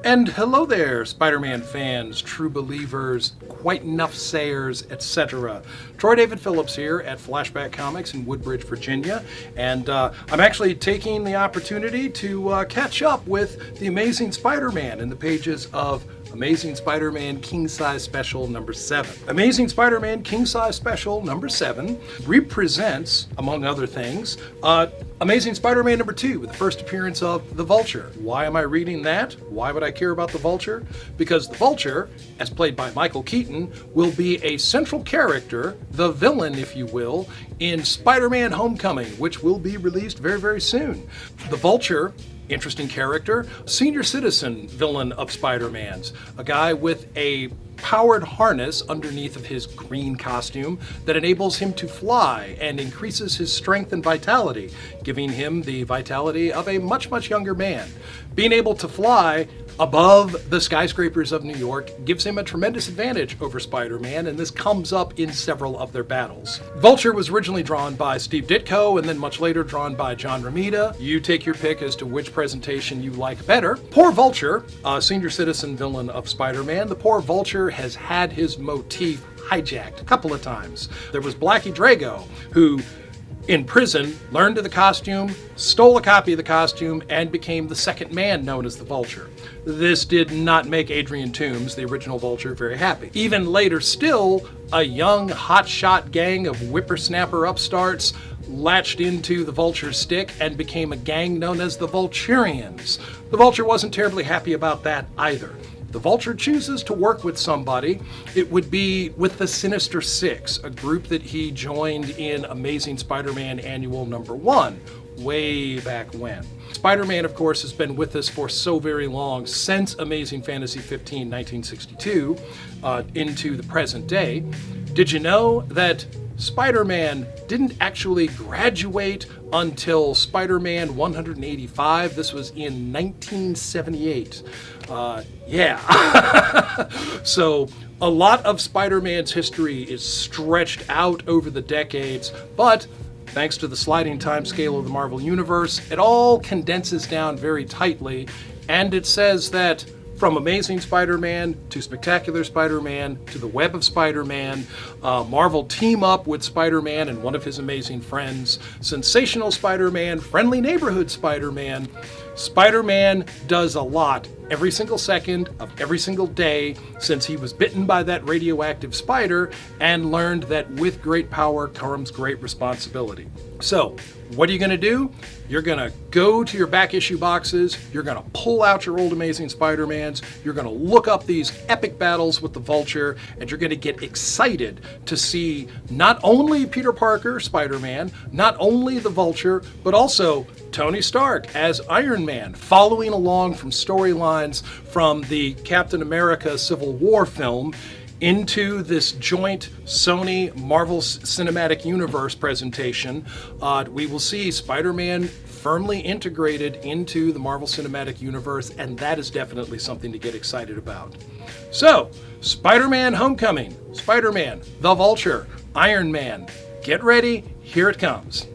And hello there, Spider-Man fans, true believers, quite enough sayers, etc. Troy David Phillips here at Flashback Comics in Woodbridge, Virginia, and I'm actually taking the opportunity to catch up with the Amazing Spider-Man in the pages of Amazing Spider-Man King Size Special number 7. Amazing Spider-Man King Size Special number 7 represents, among other things, Amazing Spider-Man number 2, with the first appearance of the Vulture. Why am I reading that? Why would I care about the Vulture? Because the Vulture, as played by Michael Keaton, will be a central character, the villain, if you will, in Spider-Man Homecoming, which will be released very, very soon. The Vulture, interesting character, senior citizen villain of Spider-Man's, a guy with a powered harness underneath of his green costume that enables him to fly and increases his strength and vitality, giving him the vitality of a much, much younger man. Being able to fly above the skyscrapers of New York gives him a tremendous advantage over Spider-Man, and this comes up in several of their battles. Vulture was originally drawn by Steve Ditko and then much later drawn by John Romita. You take your pick as to which presentation you like better. Poor Vulture, a senior citizen villain of Spider-Man, the poor Vulture has had his motif hijacked a couple of times. There was Blackie Drago, who in prison learned of the costume, stole a copy of the costume, and became the second man known as the Vulture. This did not make Adrian Toomes, the original Vulture, very happy. Even later still, a young hotshot gang of whippersnapper upstarts latched into the Vulture's stick and became a gang known as the Vulturians. The Vulture wasn't terribly happy about that either. The Vulture chooses to work with somebody. It would be with the Sinister Six, a group that he joined in Amazing Spider-Man Annual number 1, way back when. Spider-Man, of course, has been with us for so very long, since Amazing Fantasy 15, 1962, into the present day. Did you know that Spider-Man didn't actually graduate until Spider-Man 185? This was in 1978. So a lot of Spider-Man's history is stretched out over the decades, but thanks to the sliding time scale of the Marvel Universe, it all condenses down very tightly, and it says that from Amazing Spider-Man to Spectacular Spider-Man to the Web of Spider-Man, Marvel team up with Spider-Man and one of his amazing friends, Sensational Spider-Man, Friendly Neighborhood Spider-Man. Spider-Man does a lot every single second of every single day since he was bitten by that radioactive spider and learned that with great power comes great responsibility. So, what are you going to do? You're going to go to your back issue boxes, you're going to pull out your old Amazing Spider-Mans, you're going to look up these epic battles with the Vulture, and you're going to get excited to see not only Peter Parker, Spider-Man, not only the Vulture, but also Tony Stark as Iron Man, following along from storylines from the Captain America Civil War film into this joint Sony Marvel Cinematic Universe presentation. We will see Spider-Man firmly integrated into the Marvel Cinematic Universe, and that is definitely something to get excited about. So, Spider-Man Homecoming, Spider-Man, the Vulture, Iron Man, get ready, here it comes.